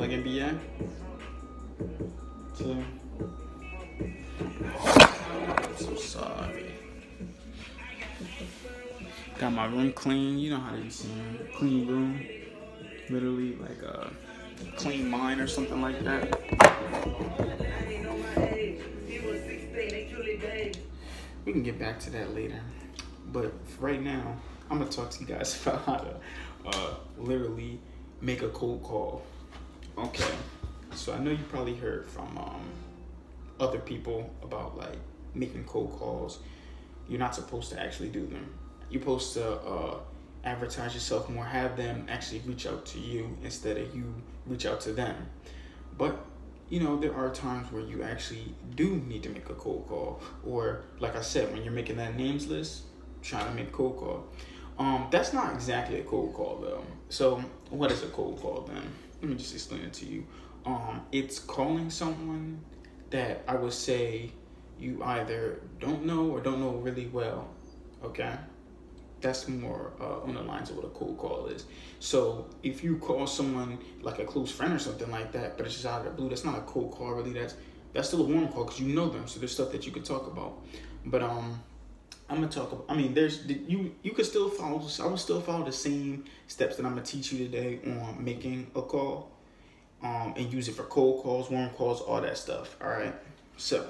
like NBA. So, I'm so sorry. Got my room clean. You know how they say clean room. Literally like a clean mind or something like that. We can get back to that later. But for right now, I'm gonna talk to you guys about how to literally make a cold call. Okay, so I know you probably heard from other people about like making cold calls. You're not supposed to actually do them. You're supposed to advertise yourself more, have them actually reach out to you instead of you reach out to them. But you know, there are times where you actually do need to make a cold call, or like I said, when you're making that names list, trying to make a cold call. That's not exactly a cold call though. So what is a cold call then? Let me just explain it to you. It's calling someone that I would say you either don't know or don't know really well. Okay, that's more on the lines of what a cold call is. So if you call someone like a close friend or something like that, but it's just out of the blue, that's not a cold call really. That's still a warm call because you know them, so there's stuff that you could talk about. But I'm gonna talk about, I mean, you could still follow, I will still follow the same steps that I'm gonna teach you today on making a call, and use it for cold calls, warm calls, all that stuff. All right. So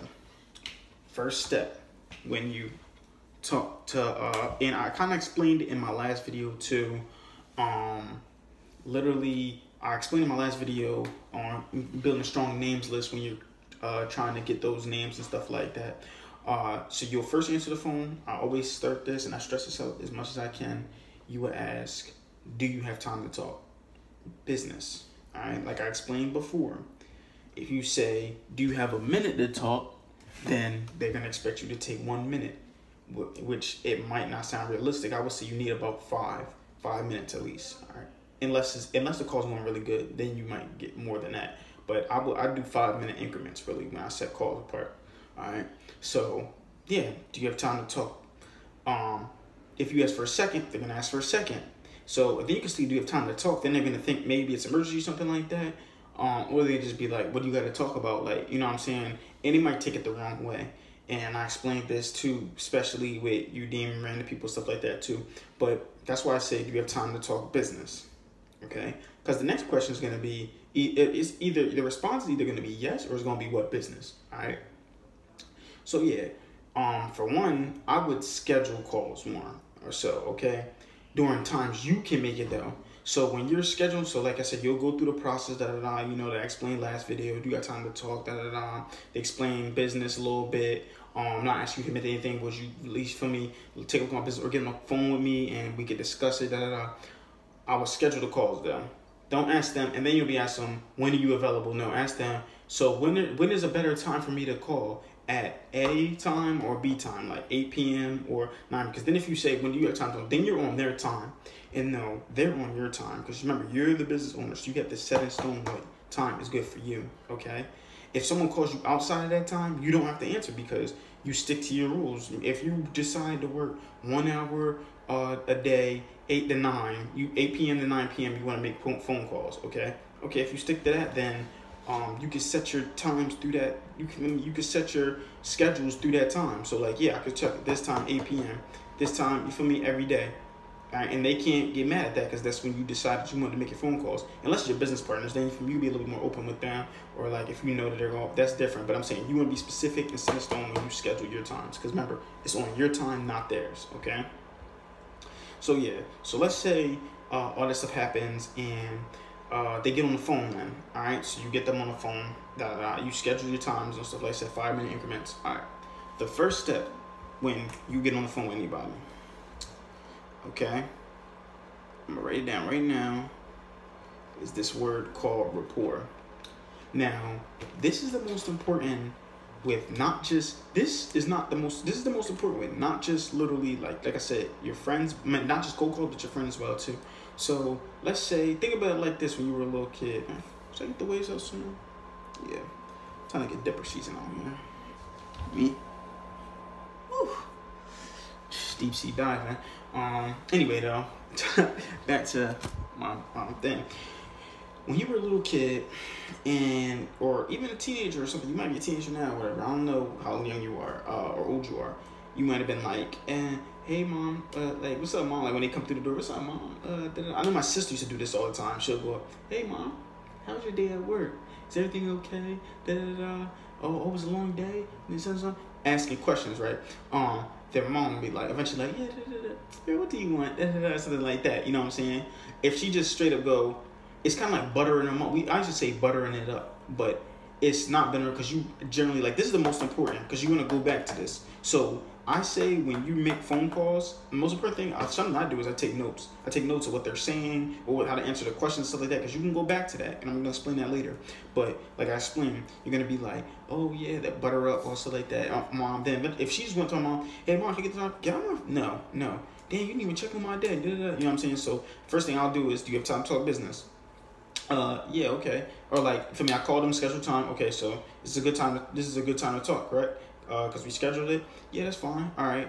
first step, when you talk to, and I kind of explained it in my last video too. Literally, I explained in my last video on building a strong names list when you're trying to get those names and stuff like that. So you'll first answer the phone. I always start this, and I stress this out as much as I can. You will ask, do you have time to talk? Business. All right, like I explained before. If you say, do you have a minute to talk? Then they're gonna expect you to take 1 minute, which it might not sound realistic. I would say you need about five minutes at least. All right, unless the call's going really good, then you might get more than that. But I do 5 minute increments really when I set calls apart. All right. So yeah, do you have time to talk? If you ask for a second, they're gonna ask for a second. So then you can see, do you have time to talk? Then they're gonna think maybe it's emergency or something like that. Or they just be like, what do you got to talk about? Like, you know what I'm saying? And they might take it the wrong way. And I explained this too, especially with you deeming random people, stuff like that too. But that's why I say, do you have time to talk business? Okay? Because the next question is going to be, it's either, the response is either going to be yes, or it's going to be what business. All right? So yeah, for one, I would schedule calls more or so, okay? During times you can make it though. So when you're scheduled, so like I said, you'll go through the process, you know, that I explained last video. Do you got time to talk, They explain business a little bit. Not asking you to commit to anything, would you at least for me, take up my business or get on the phone with me and we could discuss it, I will schedule the calls though. Don't ask them, and then you'll be asking them, when are you available? No, ask them, so when is a better time for me to call? At A time or B time, like 8 p.m. or 9, because then if you say when do you have time to, then you're on their time, and no, they're on your time, because remember, you're the business owner, so you get the set in stone what time is good for you, okay? If someone calls you outside of that time, you don't have to answer because you stick to your rules. If you decide to work 1 hour a day, 8 to 9, 8 p.m. to 9 p.m., you want to make phone calls, okay? Okay, if you stick to that, then you can set your times through that. You can set your schedules through that time. So like, yeah, I could check it this time 8 p.m. This time, you feel me, every day. All right? And they can't get mad at that because that's when you decide that you want to make your phone calls. Unless it's your business partners, then you be a little bit more open with them, or like if you know that they're going, that's different. But I'm saying you want to be specific and set in stone when you schedule your times, because remember, it's on your time, not theirs. Okay. So yeah, so let's say all this stuff happens and they get on the phone then, all right? So you get them on the phone, you schedule your times and stuff like that, 5 minute increments. All right, the first step when you get on the phone with anybody, okay, I'm gonna write it down right now, is this word called rapport. Now, this is the most important with not just, this is the most important with not just literally like I said, your friends, not just cold calls, but your friends as well too. So let's say, think about it like this: when you were a little kid. Should I get the waves out soon? Yeah, time to get dipper season on here. Me. Woo. Deep sea diving. Anyway though, back to my thing. when you were a little kid, and or even a teenager or something, you might be a teenager now, or whatever. I don't know how young you are or old you are. You might have been like, hey mom, like what's up, mom? Like when they come through the door, what's up, mom? I know my sister used to do this all the time. She'll go up, hey mom, how was your day at work? Is everything okay? Oh, it was a long day. And then asking questions, right? Their mom will be like, eventually like, yeah, what do you want? Something like that. You know what I'm saying? If she just straight up go, it's kind of like buttering them up. I used to say buttering it up, but it's not better because you generally like, this is the most important because you're going to go back to this. So I say when you make phone calls, the most important thing, something I do is I take notes. I take notes of what they're saying or how to answer the questions, stuff like that, because you can go back to that, and I'm going to explain that later. But like I explained, you're going to be like, oh yeah, that butter up or stuff like that. Mom, then if she just went to her mom, hey mom, can you get on? No. Damn, you didn't even check on my dad. You know what I'm saying? So first thing I'll do is, do you have time to talk business? Yeah, okay. Or like for me, I called them, scheduled time. Okay, so this is a good time to talk, right? Because we scheduled it. Yeah, that's fine. All right.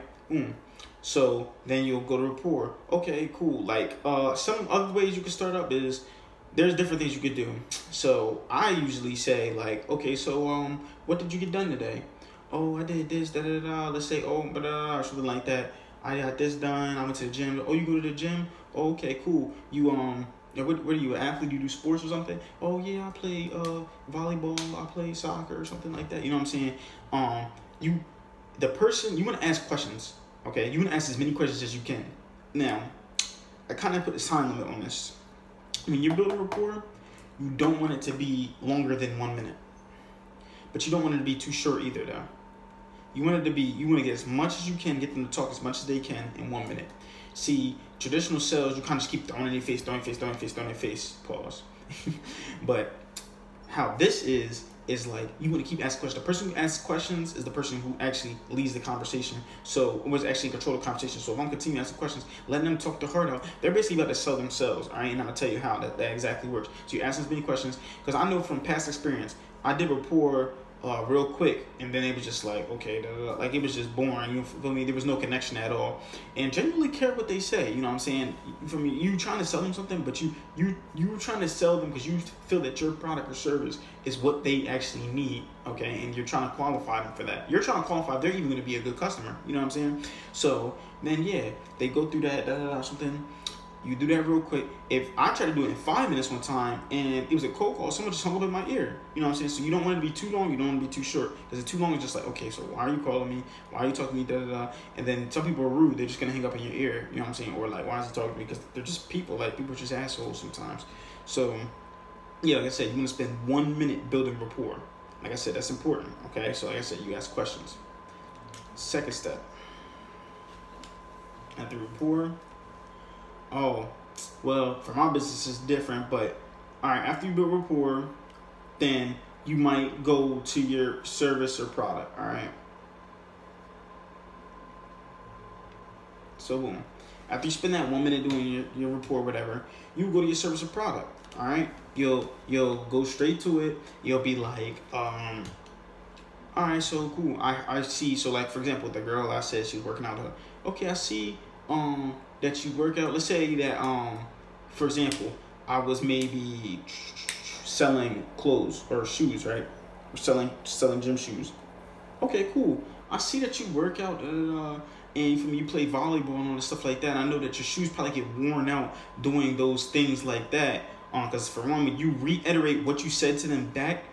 So then you'll go to rapport. Okay, cool. Like some other ways you can start up is there's different things you could do. So I usually say like, okay, so what did you get done today? Oh, I did this, Let's say or something like that. I got this done. I went to the gym. Oh, you go to the gym? Oh, okay, cool. You what are you, an athlete? You do sports or something? Oh yeah, I play volleyball. I play soccer or something like that. You know what I'm saying? You want to ask questions. Okay, you want to ask as many questions as you can. Now, I kind of put a time limit on this. When you're building rapport, you don't want it to be longer than 1 minute, but you don't want it to be too short either, though. You want to get as much as you can, get them to talk as much as they can in 1 minute. See, traditional sales, you kind of just keep throwing in their face, pause. But how this is like, you want to keep asking questions. The person who asks questions is the person who actually leads the conversation. So it was actually in control of the conversation. So if I'm continuing asking questions, letting them talk their heart out, they're basically about to sell themselves. All right, and I'm gonna tell you how that exactly works. So you ask as many questions, because I know from past experience, I did rapport real quick, and then it was just like, okay, like it was just boring. You feel me? There was no connection at all, and genuinely care what they say. You know what I'm saying? For me, you trying to sell them something, but you trying to sell them because you feel that your product or service is what they actually need. Okay, and you're trying to qualify them for that. You're trying to qualify if they're even going to be a good customer. You know what I'm saying? So then yeah, they go through that something. You do that real quick. If I tried to do it in 5 minutes one time and it was a cold call, someone just hung up in my ear. You know what I'm saying? So you don't want it to be too long. You don't want it to be too short. Because it's too long, it's just like, okay, so why are you calling me? Why are you talking to me? And then some people are rude. They're just going to hang up in your ear. You know what I'm saying? Or like, why is he talking to me? Because they're just people. Like, people are just assholes sometimes. So, yeah, like I said, you want to spend 1 minute building rapport. Like I said, that's important. Okay? So, like I said, you ask questions. Second step. After rapport. Oh, well, for my business it's different, but all right, after you build rapport, then you might go to your service or product, all right? So boom. After you spend that 1 minute doing your rapport, whatever, you go to your service or product, all right? You'll go straight to it. You'll be like, all right, so cool. I see, so like, for example, the girl I said she's working out, okay, I see, that you work out. Let's say that for example, I was maybe selling clothes or shoes, right? Or selling gym shoes. Okay, cool. I see that you work out and from you play volleyball and all this stuff like that. I know that your shoes probably get worn out doing those things like that. Because for one, when you reiterate what you said to them back,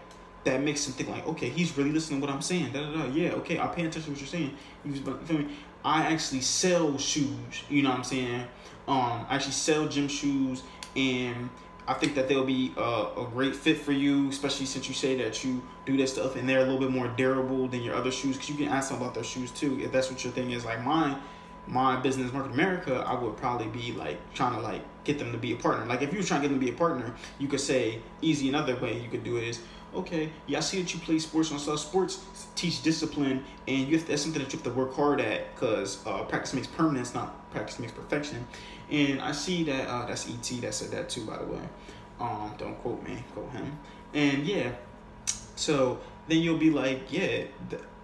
that makes them think like, okay, he's really listening to what I'm saying. Yeah, okay, I'll pay attention to what you're saying. You feel me? I actually sell shoes, you know what I'm saying? I actually sell gym shoes, and I think that they'll be a great fit for you, especially since you say that you do that stuff and they're a little bit more durable than your other shoes, because you can ask them about their shoes too, if that's what your thing is. Like my business, Market America, I would probably be like trying to like get them to be a partner. Like if you were trying to get them to be a partner, you could say, easy, another way you could do it is, okay, yeah, I see that you play sports on stuff. Sports teach discipline, and that's something that you have to work hard at, because practice makes permanence, not practice makes perfection. And I see that that's E.T. that said that too, by the way. Don't quote me, quote him. And yeah, so then you'll be like, yeah,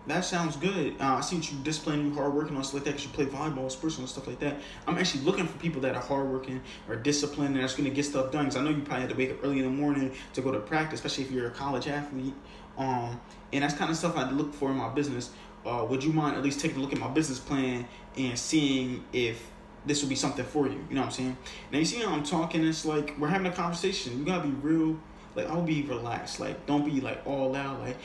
that sounds good. I see that you disciplined, you hardworking, and stuff like that, because you play volleyball, sports, and stuff like that. I'm actually looking for people that are hardworking or disciplined and that's going to get stuff done. Because I know you probably had to wake up early in the morning to go to practice, especially if you're a college athlete. And that's kind of stuff I look for in my business. Would you mind at least taking a look at my business plan and seeing if this would be something for you? You know what I'm saying? Now, you see how I'm talking? It's like we're having a conversation. You got to be real. Like, I'll be relaxed. Like, don't be like all out. Like,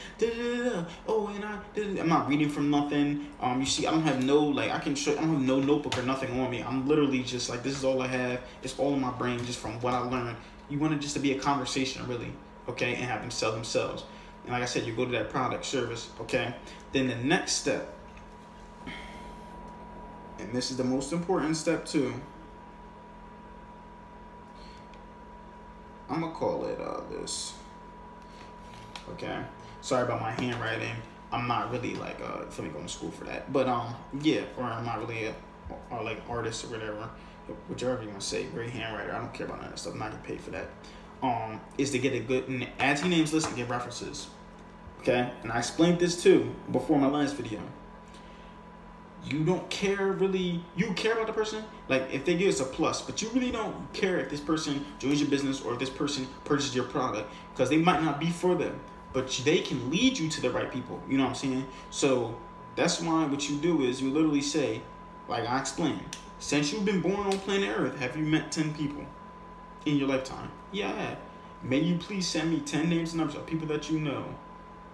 oh, and I'm not reading from nothing. You see, I don't have no, like, I don't have no notebook or nothing on me. I'm literally just like, this is all I have. It's all in my brain just from what I learned. You want it just to be a conversation, really, okay, and have them sell themselves. And like I said, you go to that product, service, okay. Then the next step, and this is the most important step too. I'm gonna call it this. Okay. Sorry about my handwriting. I'm not really like going to school for that. But yeah, or I'm not really or like artist or whatever. Whichever you want to say, great handwriter. I don't care about none of that stuff. I'm not getting paid for that. Is to get a good add to your names list and get references. Okay? And I explained this too before my last video. You don't care really, you care about the person, like if they give us a plus, but you really don't care if this person joins your business or if this person purchases your product, because they might not be for them, but they can lead you to the right people, you know what I'm saying? So that's why what you do is you literally say, like I explained, since you've been born on planet Earth, have you met 10 people in your lifetime? Yeah, I have. May you please send me 10 names and numbers of people that you know,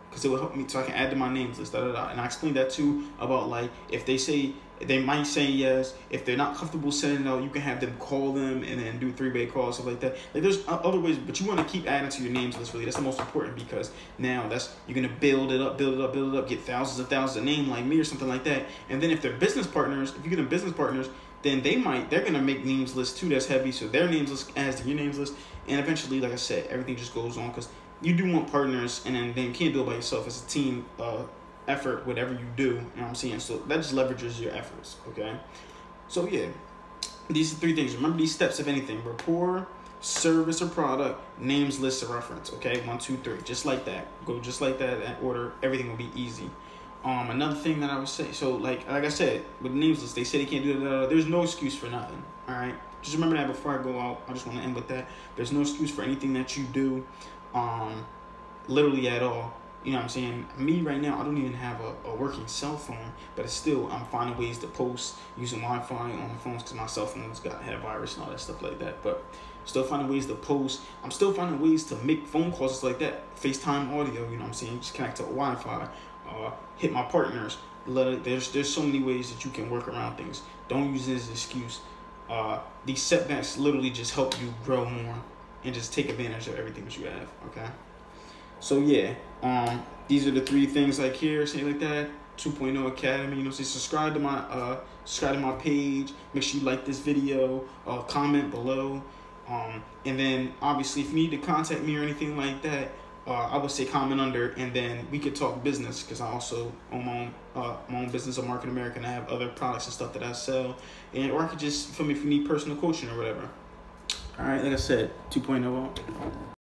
because it will help me so I can add to my names list, And I explained that too about like if they say, they might say yes. If they're not comfortable saying no, you can have them call them and then do 3-way calls, stuff like that. Like there's other ways, but you want to keep adding to your names list. Really, that's the most important, because now you're gonna build it up, get thousands and thousands of names like me or something like that. And then if they're business partners, if you get them business partners, then they're gonna make names lists too. That's heavy, so their names list adds to your names list, and eventually, like I said, everything just goes on because you do want partners, and then you can't do it by yourself. It's a team effort, whatever you do, you know what I'm saying? So that just leverages your efforts, okay? So yeah, these are 3 things. Remember these steps of anything: rapport, service or product, names, list, or reference, okay? 1, 2, 3, just like that. Go just like that in order. Everything will be easy. Another thing that I would say, so like I said, with names list, they say they can't do that. There's no excuse for nothing, all right? Just remember that before I go out. I just want to end with that. There's no excuse for anything that you do. Literally at all. You know what I'm saying? Me right now, I don't even have a working cell phone, but it's still, I'm finding ways to post using Wi-Fi on the phones because my cell phone's had a virus and all that stuff like that. But still finding ways to post. I'm still finding ways to make phone calls just like that. FaceTime audio, you know what I'm saying? Just connect to Wi-Fi. Hit my partners. There's so many ways that you can work around things. Don't use it as an excuse. These setbacks literally just help you grow more and just take advantage of everything that you have, okay? So yeah, these are the 3 things like here, say like that, 2.0 Academy, you know, say subscribe to my page, make sure you like this video, comment below, and then obviously if you need to contact me or anything like that, I would say comment under, and then we could talk business, because I also own my own business on Market America, and I have other products and stuff that I sell, or I could just, if you need personal coaching or whatever. All right, like I said, 2.0.